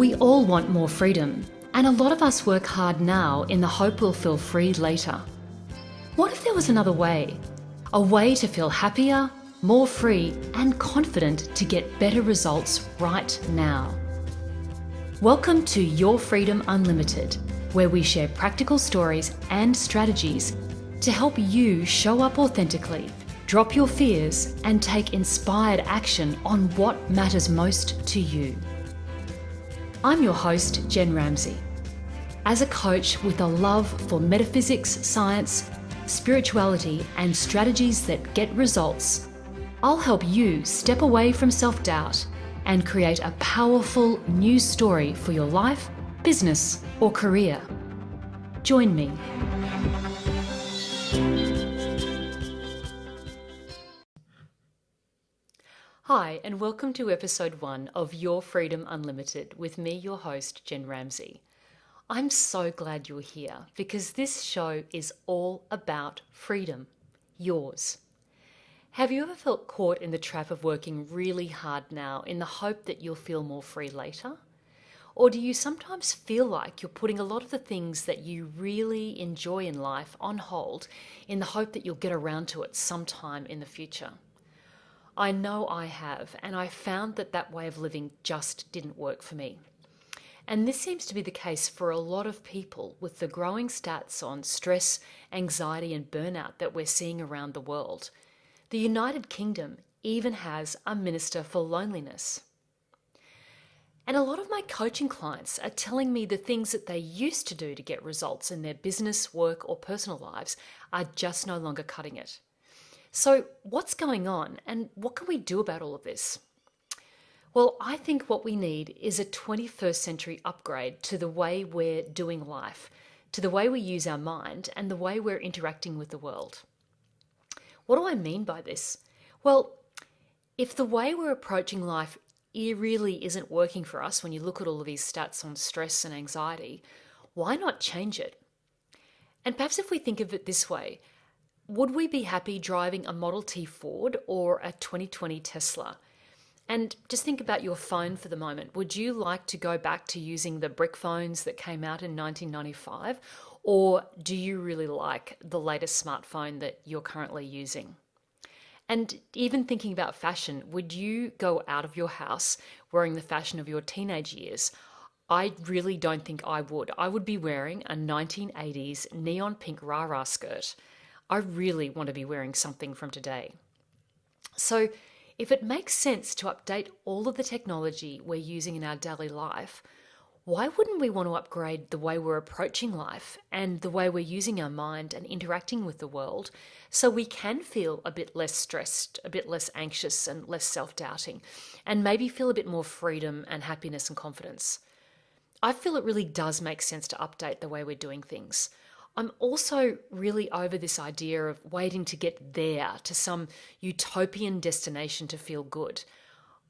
We all want more freedom, and a lot of us work hard now in the hope we'll feel free later. What if there was another way? A way to feel happier, more free, and confident to get better results right now. Welcome to Your Freedom Unlimited, where we share practical stories and strategies to help you show up authentically, drop your fears, and take inspired action on what matters most to you. I'm your host, Jen Ramsey. As a coach with a love for metaphysics, science, spirituality, and strategies that get results, I'll help you step away from self-doubt and create a powerful new story for your life, business, or career. Join me. Hi, and welcome to episode 1 of Your Freedom Unlimited with me, your host, Jen Ramsey. I'm so glad you're here because this show is all about freedom, yours. Have you ever felt caught in the trap of working really hard now in the hope that you'll feel more free later? Or do you sometimes feel like you're putting a lot of the things that you really enjoy in life on hold in the hope that you'll get around to it sometime in the future? I know I have, and I found that way of living just didn't work for me. And this seems to be the case for a lot of people with the growing stats on stress, anxiety, and burnout that we're seeing around the world. The United Kingdom even has a minister for loneliness. And a lot of my coaching clients are telling me the things that they used to do to get results in their business, work, or personal lives are just no longer cutting it. So what's going on and what can we do about all of this? Well, I think what we need is a 21st century upgrade to the way we're doing life, to the way we use our mind and the way we're interacting with the world. What do I mean by this? Well, if the way we're approaching life really isn't working for us when you look at all of these stats on stress and anxiety, why not change it? And perhaps if we think of it this way, would we be happy driving a Model T Ford or a 2020 Tesla? And just think about your phone for the moment. Would you like to go back to using the brick phones that came out in 1995? Or do you really like the latest smartphone that you're currently using? And even thinking about fashion, would you go out of your house wearing the fashion of your teenage years? I really don't think I would. I would be wearing a 1980s neon pink rah-rah skirt. I really want to be wearing something from today. So if it makes sense to update all of the technology we're using in our daily life, why wouldn't we want to upgrade the way we're approaching life and the way we're using our mind and interacting with the world so we can feel a bit less stressed, a bit less anxious and less self-doubting, and maybe feel a bit more freedom and happiness and confidence? I feel it really does make sense to update the way we're doing things. I'm also really over this idea of waiting to get there to some utopian destination to feel good.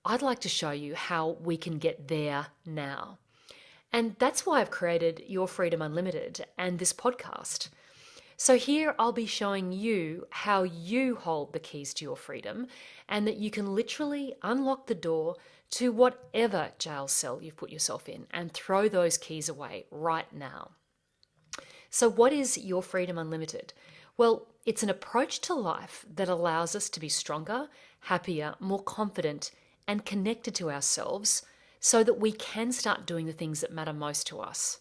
I'd like to show you how we can get there now. And that's why I've created Your Freedom Unlimited and this podcast. So here I'll be showing you how you hold the keys to your freedom and that you can literally unlock the door to whatever jail cell you've put yourself in and throw those keys away right now. So what is Your Freedom Unlimited? Well, it's an approach to life that allows us to be stronger, happier, more confident, and connected to ourselves so that we can start doing the things that matter most to us.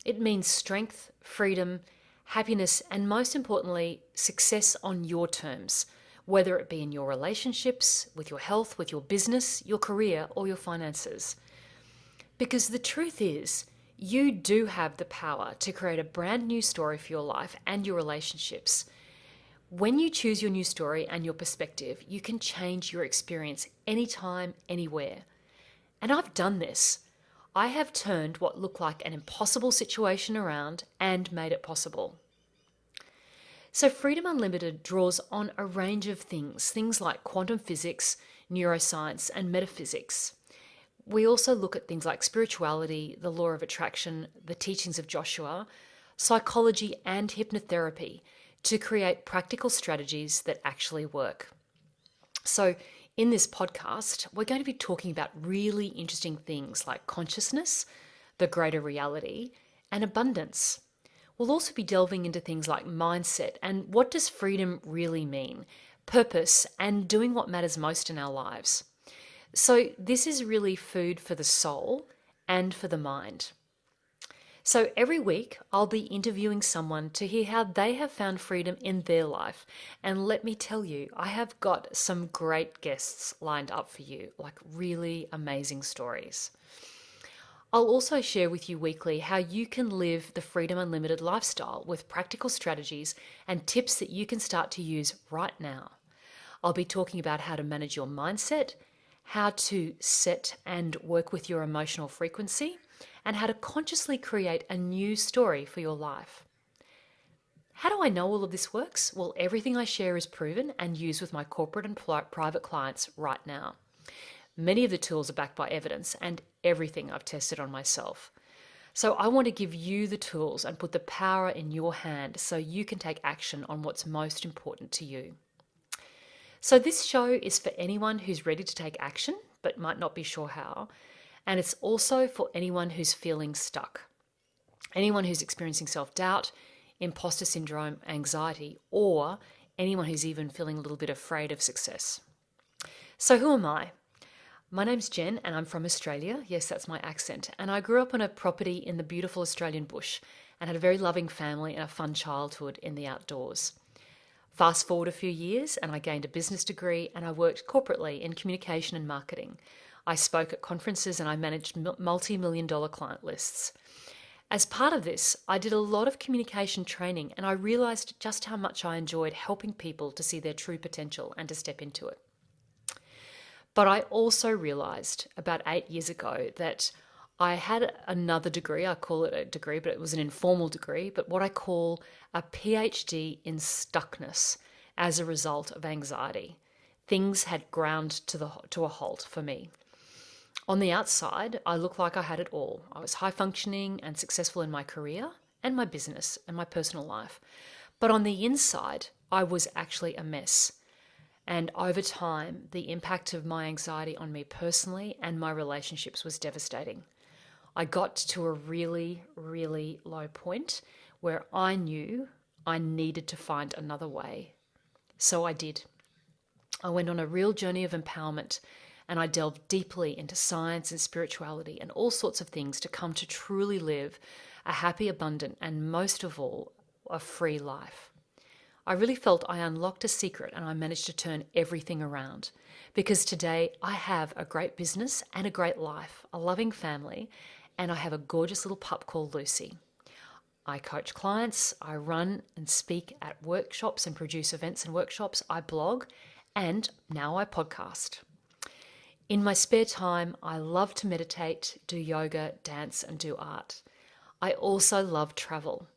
It means strength, freedom, happiness, and most importantly, success on your terms, whether it be in your relationships, with your health, with your business, your career, or your finances. Because the truth is, you do have the power to create a brand new story for your life and your relationships. When you choose your new story and your perspective, you can change your experience anytime, anywhere. And I've done this. I have turned what looked like an impossible situation around and made it possible. So Freedom Unlimited draws on a range of things like quantum physics, neuroscience, and metaphysics. We also look at things like spirituality, the law of attraction, the teachings of Joshua, psychology, and hypnotherapy to create practical strategies that actually work. So In this podcast, we're going to be talking about really interesting things like consciousness, the greater reality, and abundance. We'll also be delving into things like mindset and what does freedom really mean, purpose, and doing what matters most in our lives. So, this is really food for the soul and for the mind. So, every week I'll be interviewing someone to hear how they have found freedom in their life. And let me tell you, I have got some great guests lined up for you, like really amazing stories. I'll also share with you weekly how you can live the Freedom Unlimited lifestyle with practical strategies and tips that you can start to use right now. I'll be talking about how to manage your mindset, how to set and work with your emotional frequency, and how to consciously create a new story for your life. How do I know all of this works? Well, everything I share is proven and used with my corporate and private clients right now. Many of the tools are backed by evidence and everything I've tested on myself. So I want to give you the tools and put the power in your hand so you can take action on what's most important to you. So this show is for anyone who's ready to take action but might not be sure how. And it's also for anyone who's feeling stuck, anyone who's experiencing self-doubt, imposter syndrome, anxiety, or anyone who's even feeling a little bit afraid of success. So who am I? My name's Jen and I'm from Australia. Yes, that's my accent. And I grew up on a property in the beautiful Australian bush and had a very loving family and a fun childhood in the outdoors. Fast forward a few years and I gained a business degree and I worked corporately in communication and marketing. I spoke at conferences and I managed multi-million-dollar client lists. As part of this, I did a lot of communication training and I realized just how much I enjoyed helping people to see their true potential and to step into it. But I also realized about 8 years ago that I had another degree, I call it a degree, but it was an informal degree, but what I call a PhD in stuckness as a result of anxiety. Things had ground to a halt for me. On the outside, I looked like I had it all. I was high functioning and successful in my career and my business and my personal life. But on the inside, I was actually a mess. And over time, the impact of my anxiety on me personally and my relationships was devastating. I got to a really, really low point where I knew I needed to find another way. So I did. I went on a real journey of empowerment and I delved deeply into science and spirituality and all sorts of things to come to truly live a happy, abundant, and most of all, a free life. I really felt I unlocked a secret and I managed to turn everything around because today I have a great business and a great life, a loving family, and I have a gorgeous little pup called Lucy. I coach clients, I run and speak at workshops and produce events and workshops, I blog, and now I podcast. In my spare time, I love to meditate, do yoga, dance, and do art. I also love travel,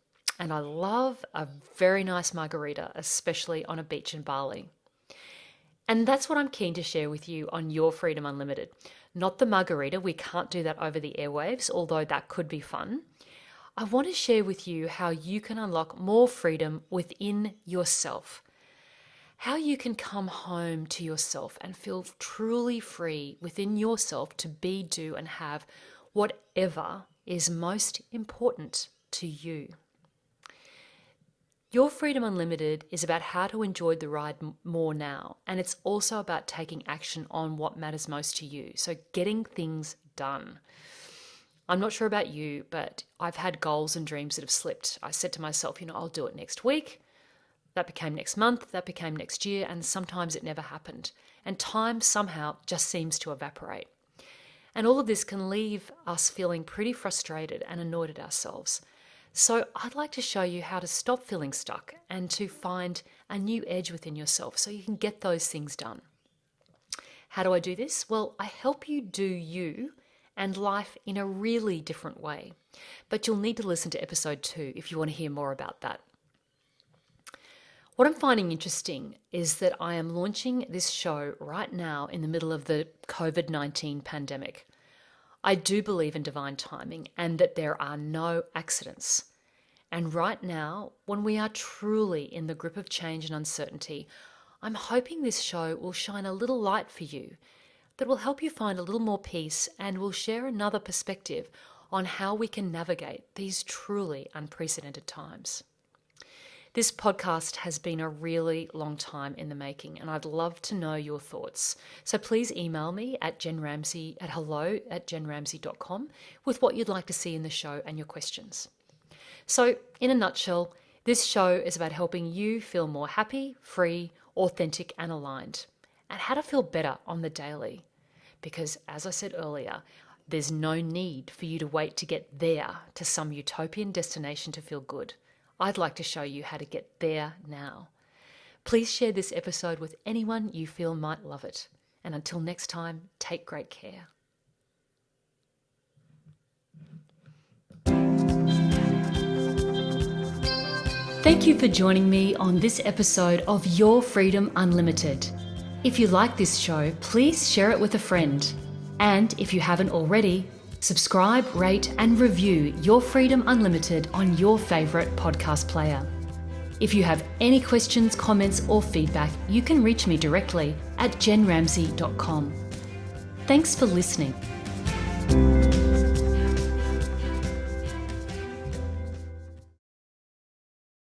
and I love a very nice margarita, especially on a beach in Bali. And that's what I'm keen to share with you on Your Freedom Unlimited. Not the margarita, we can't do that over the airwaves, although that could be fun. I want to share with you how you can unlock more freedom within yourself. How you can come home to yourself and feel truly free within yourself to be, do, and have whatever is most important to you. Your Freedom Unlimited is about how to enjoy the ride more now, and it's also about taking action on what matters most to you, so getting things done. I'm not sure about you, but I've had goals and dreams that have slipped. I said to myself, I'll do it next week. That became next month, that became next year, and sometimes it never happened. And time somehow just seems to evaporate. And all of this can leave us feeling pretty frustrated and annoyed at ourselves. So I'd like to show you how to stop feeling stuck and to find a new edge within yourself so you can get those things done. How do I do this? Well, I help you do you and life in a really different way. But you'll need to listen to episode 2 if you want to hear more about that. What I'm finding interesting is that I am launching this show right now in the middle of the COVID-19 pandemic. I do believe in divine timing and that there are no accidents. And right now, when we are truly in the grip of change and uncertainty, I'm hoping this show will shine a little light for you that will help you find a little more peace and will share another perspective on how we can navigate these truly unprecedented times. This podcast has been a really long time in the making, and I'd love to know your thoughts. So please email me at hello@jenramsey.com with what you'd like to see in the show and your questions. So, in a nutshell, this show is about helping you feel more happy, free, authentic, and aligned, and how to feel better on the daily. Because, as I said earlier, there's no need for you to wait to get there to some utopian destination to feel good. I'd like to show you how to get there now. Please share this episode with anyone you feel might love it. And until next time, take great care. Thank you for joining me on this episode of Your Freedom Unlimited. If you like this show, please share it with a friend. And if you haven't already, subscribe, rate, and review Your Freedom Unlimited on your favourite podcast player. If you have any questions, comments, or feedback, you can reach me directly at jenramsey.com. Thanks for listening.